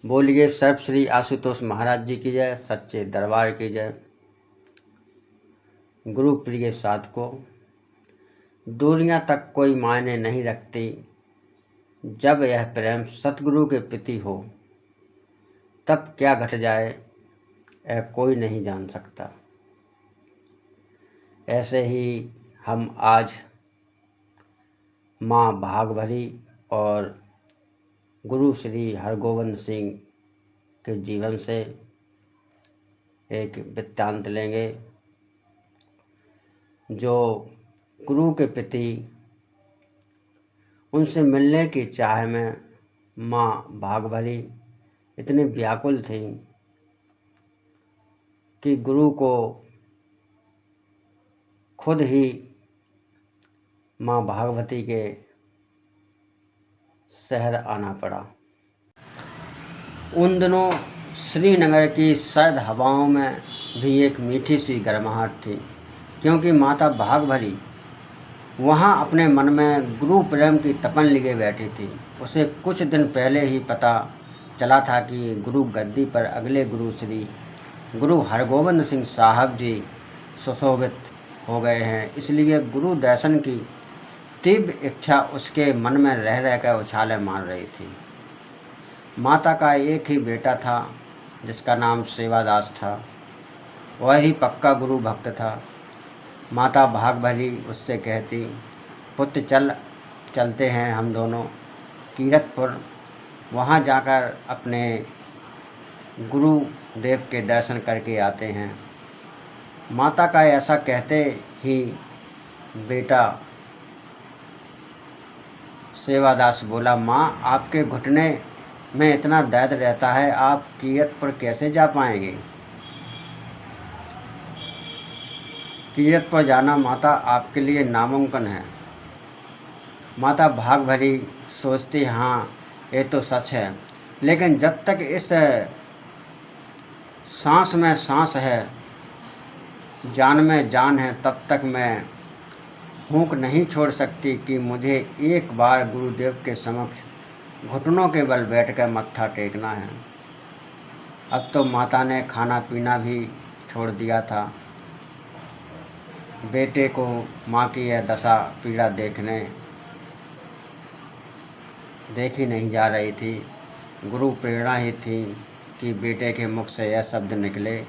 बोलिए सर्वश्री आशुतोष महाराज जी की जय, सच्चे दरबार की जय। गुरु प्रिय साधकों, दूरियां तक कोई मायने नहीं रखती जब यह प्रेम सतगुरु के प्रति हो। तब क्या घट जाए यह कोई नहीं जान सकता। ऐसे ही हम आज माँ भागभरी और गुरु श्री हरगोविंद सिंह के जीवन से एक वृत्तांत लेंगे, जो गुरु के प्रति उनसे मिलने की चाह में माँ भागभरी इतनी व्याकुल थी कि गुरु को खुद ही माँ भागवती के शहर आना पड़ा। उन दिनों श्रीनगर की सर्द हवाओं में भी एक मीठी सी गर्माहट थी, क्योंकि माता भागभरी वहाँ अपने मन में गुरु प्रेम की तपन लिए बैठी थी। उसे कुछ दिन पहले ही पता चला था कि गुरु गद्दी पर अगले गुरु श्री गुरु हरगोविंद सिंह साहब जी सुशोभित हो गए हैं। इसलिए गुरु दर्शन की तीव्र इच्छा उसके मन में रह रहकर उछाले मार रही थी। माता का एक ही बेटा था जिसका नाम सेवादास था। वह ही पक्का गुरु भक्त था। माता भागभरी उससे कहती, पुत्र चलते हैं हम दोनों कीरतपुर, वहाँ जाकर अपने गुरु देव के दर्शन करके आते हैं। माता का ऐसा कहते ही बेटा सेवादास बोला, माँ आपके घुटने में इतना दर्द रहता है, आप कीरतपुर कैसे जा पाएंगे? कीरतपुर जाना माता आपके लिए नामुमकिन है। माता भागभरी सोचती, हाँ ये तो सच है, लेकिन जब तक इस सांस में सांस है, जान में जान है, तब तक मैं हुंक नहीं छोड़ सकती कि मुझे एक बार गुरुदेव के समक्ष घुटनों के बल बैठकर मत्था टेकना है। अब तो माता ने खाना पीना भी छोड़ दिया था। बेटे को माँ की यह दशा पीड़ा देखी नहीं जा रही थी। गुरु प्रेरणा ही थी कि बेटे के मुख से यह शब्द निकले,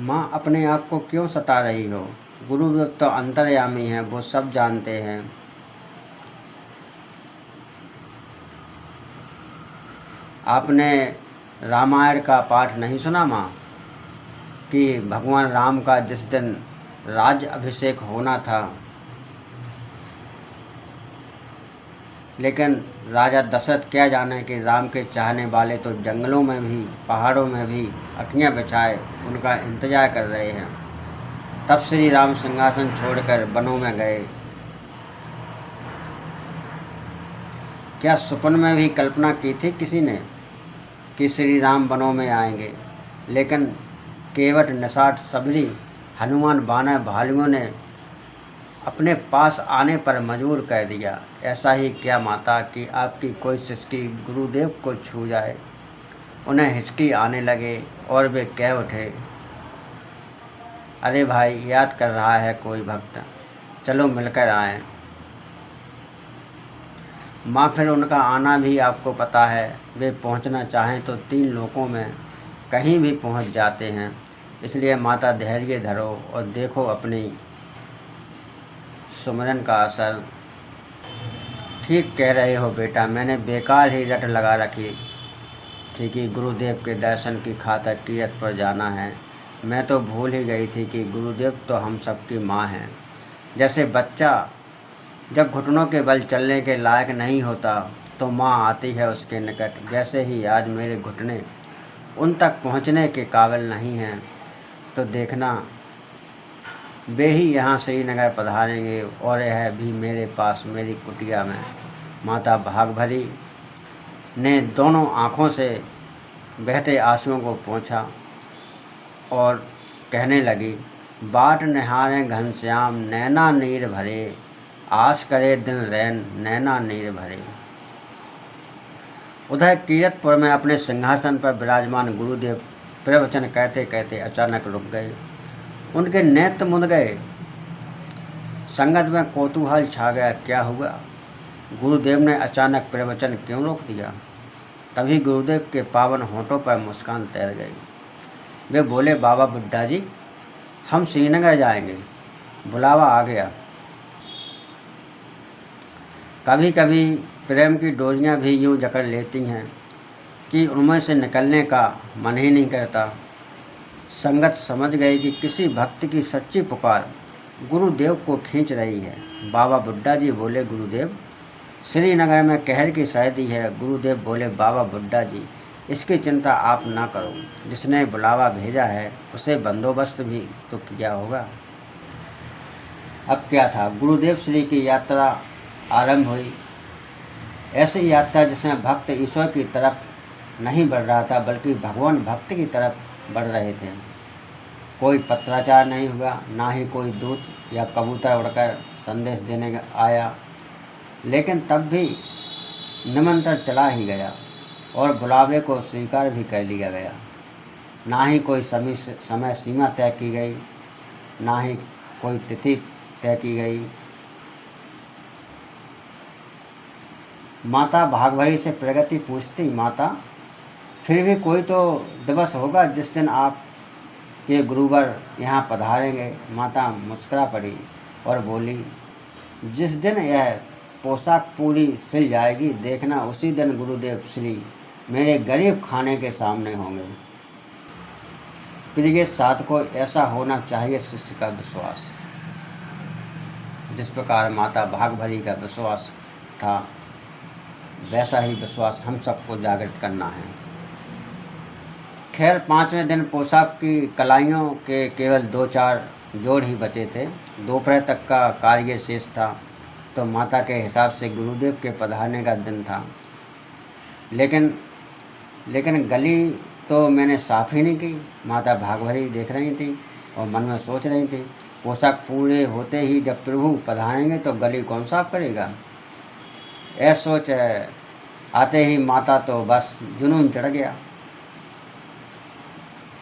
माँ अपने आप को क्यों सता रही हो? गुरुदेव तो अंतर्यामी हैं, वो सब जानते हैं। आपने रामायण का पाठ नहीं सुना माँ, कि भगवान राम का जिस दिन राज्य अभिषेक होना था, लेकिन राजा दशरथ क्या जाने कि राम के चाहने वाले तो जंगलों में भी पहाड़ों में भी अखियाँ बिछाए उनका इंतजार कर रहे हैं। तब श्री राम सिंहासन छोड़कर वनों में गए। क्या सपन में भी कल्पना की थी किसी ने कि श्री राम वनों में आएंगे? लेकिन केवट निषाद सबरी हनुमान वानर भालुओं ने अपने पास आने पर मजबूर कर दिया। ऐसा ही क्या माता कि आपकी कोई सिसकी गुरुदेव को छू जाए, उन्हें हिचकी आने लगे और वे कह उठे, अरे भाई याद कर रहा है कोई भक्त, चलो मिलकर आएं। माँ फिर उनका आना भी आपको पता है, वे पहुँचना चाहें तो 3 लोकों में कहीं भी पहुँच जाते हैं। इसलिए माता धैर्य धरो और देखो अपनी सुमिरन का असर। ठीक कह रहे हो बेटा, मैंने बेकार ही रट लगा रखी थी कि गुरुदेव के दर्शन की खातिर कीरतपुर जाना है। मैं तो भूल ही गई थी कि गुरुदेव तो हम सबकी माँ हैं। जैसे बच्चा जब घुटनों के बल चलने के लायक नहीं होता तो माँ आती है उसके निकट, वैसे ही आज मेरे घुटने उन तक पहुँचने के काबिल नहीं हैं, तो देखना वे ही यहाँ श्रीनगर पधारेंगे और यह भी मेरे पास मेरी कुटिया में। माता भागभरी ने दोनों आँखों से बहते आंसुओं को पोंछा और कहने लगी, बाट निहारें घनश्याम नैना नीर भरे, आस करे दिन रैन नैना नीर भरे। उधर कीरतपुर में अपने सिंहासन पर विराजमान गुरुदेव प्रवचन कहते कहते अचानक रुक गए। उनके नेत्र मुंद गए। संगत में कौतूहल छा गया। क्या हुआ? गुरुदेव ने अचानक प्रवचन क्यों रोक दिया? तभी गुरुदेव के पावन होंठों पर मुस्कान तैर गई। वे बोले, बाबा बुड्ढा जी, हम श्रीनगर जाएंगे, बुलावा आ गया। कभी कभी प्रेम की डोरियां भी यूं जकड़ लेती हैं कि उनमें से निकलने का मन ही नहीं करता। संगत समझ गई कि किसी भक्त की सच्ची पुकार गुरुदेव को खींच रही है। बाबा बुड्ढा जी बोले, गुरुदेव, श्रीनगर में कहर की शादी है। गुरुदेव बोले, बाबा बुड्ढा जी, इसकी चिंता आप ना करो। जिसने बुलावा भेजा है उसे बंदोबस्त भी तो किया होगा। अब क्या था, गुरुदेव श्री की यात्रा आरंभ हुई। ऐसी यात्रा जिसमें भक्त ईश्वर की तरफ नहीं बढ़ रहा था बल्कि भगवान भक्त की तरफ बढ़ रहे थे। कोई पत्राचार नहीं हुआ, ना ही कोई दूत या कबूतर उड़कर संदेश देने आया, लेकिन तब भी निमंत्रण चला ही गया और बुलावे को स्वीकार भी कर लिया गया। ना ही कोई समय सीमा तय की गई, ना ही कोई तिथि तय की गई। माता भागभरी से प्रगति पूछती, माता, फिर भी कोई तो दिवस होगा जिस दिन आप के गुरुवर यहाँ पधारेंगे। माता मुस्कुरा पड़ी और बोली, जिस दिन यह पोशाक पूरी सिल जाएगी, देखना उसी दिन गुरुदेव श्री मेरे गरीब खाने के सामने होंगे। प्रिय साधकों, ऐसा होना चाहिए शिष्य का विश्वास। जिस प्रकार माता भागभरी का विश्वास था, वैसा ही विश्वास हम सबको जागृत करना है। खैर, 5वें दिन पोशाक की कलाइयों के केवल 2-4 जोड़ ही बचे थे। दोपहर तक का कार्य शेष था, तो माता के हिसाब से गुरुदेव के पधारने का दिन था। लेकिन गली तो मैंने साफ ही नहीं की। माता भागभरी देख रही थी और मन में सोच रही थी, पोशाक पूरे होते ही जब प्रभु पधारेंगे तो गली कौन साफ करेगा। ऐसा सोच आते ही माता तो बस जुनून चढ़ गया।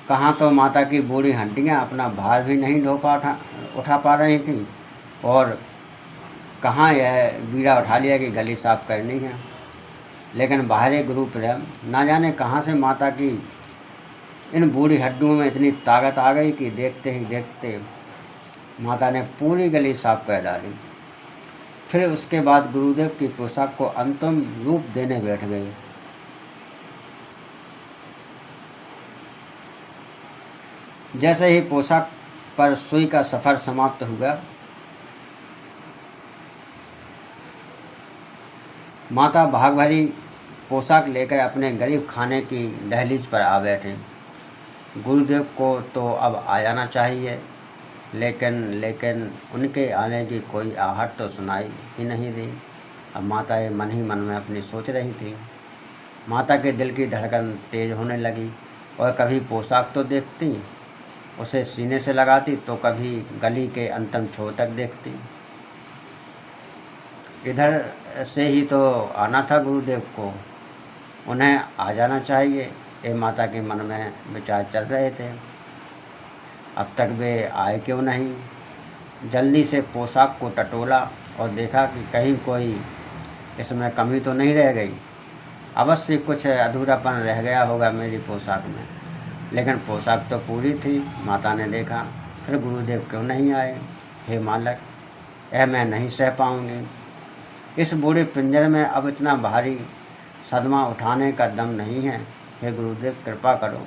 कहाँ तो माता की बूढ़ी हड्डियाँ अपना भार भी नहीं उठा पा रही थी, और कहाँ यह बीड़ा उठा लिया कि गली साफ करनी है। लेकिन बाहरी गुरु प्रेम, ना जाने कहाँ से माता की इन बूढ़ी हड्डियों में इतनी ताकत आ गई कि देखते ही देखते माता ने पूरी गली साफ कर डाली। फिर उसके बाद गुरुदेव की पोशाक को अंतिम रूप देने बैठ गए। जैसे ही पोशाक पर सुई का सफ़र समाप्त हुआ, माता भागभरी पोशाक लेकर अपने गरीब खाने की दहलीज पर आ बैठे। गुरुदेव को तो अब आ जाना चाहिए, लेकिन उनके आने की कोई आहट तो सुनाई ही नहीं दी। अब माता ये मन ही मन में अपनी सोच रही थी। माता के दिल की धड़कन तेज होने लगी और कभी पोशाक तो देखती, उसे सीने से लगाती, तो कभी गली के अंतिम छोर तक देखती। इधर से ही तो आना था गुरुदेव को, उन्हें आ जाना चाहिए, ये माता के मन में विचार चल रहे थे। अब तक वे आए क्यों नहीं। जल्दी से पोशाक को टटोला और देखा कि कहीं कोई इसमें कमी तो नहीं रह गई। अवश्य कुछ अधूरापन रह गया होगा मेरी पोशाक में, लेकिन पोशाक तो पूरी थी। माता ने देखा, फिर गुरुदेव क्यों नहीं आए। हे मालक, यह मैं नहीं सह पाऊँगी। इस बूढ़े पिंजरे में अब इतना भारी सदमा उठाने का दम नहीं है। हे गुरुदेव, कृपा करो।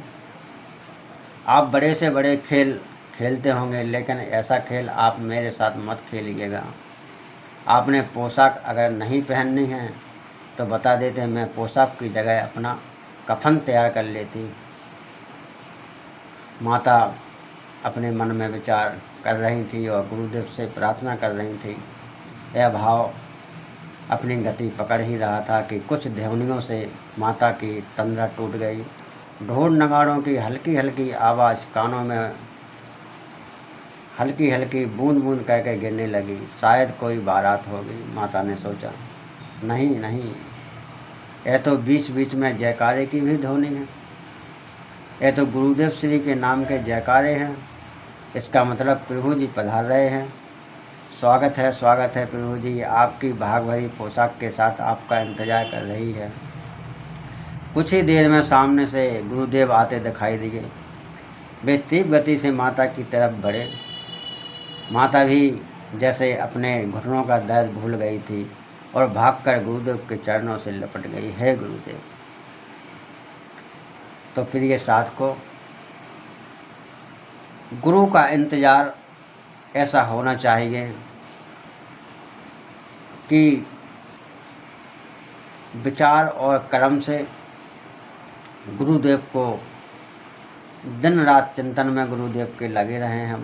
आप बड़े से बड़े खेल खेलते होंगे, लेकिन ऐसा खेल आप मेरे साथ मत खेलिएगा। आपने पोशाक अगर नहीं पहननी है तो बता देते, मैं पोशाक की जगह अपना कफन तैयार कर लेती। माता अपने मन में विचार कर रही थी और गुरुदेव से प्रार्थना कर रही थी। यह भाव अपनी गति पकड़ ही रहा था कि कुछ ध्वनियों से माता की तंद्रा टूट गई। ढोल नगाड़ों की हल्की हल्की आवाज़ कानों में हल्की हल्की बूंद बूंद कह के गिरने लगी। शायद कोई बारात होगी, माता ने सोचा। नहीं, यह तो बीच बीच में जयकारे की भी ध्वनि है। यह तो गुरुदेव श्री के नाम के जयकारे हैं। इसका मतलब प्रभु जी पधार रहे हैं। स्वागत है प्रभु जी, आपकी भाग भरी पोशाक के साथ आपका इंतजार कर रही है। कुछ ही देर में सामने से गुरुदेव आते दिखाई दिए। वे तीव्र गति से माता की तरफ बढ़े। माता भी जैसे अपने घुटनों का दर्द भूल गई थी और भागकर गुरुदेव के चरणों से लपट गई। है गुरुदेव। तो प्रिय साधकों, गुरु का इंतज़ार ऐसा होना चाहिए कि विचार और कर्म से गुरुदेव को दिन रात चिंतन में गुरुदेव के लगे रहे हम।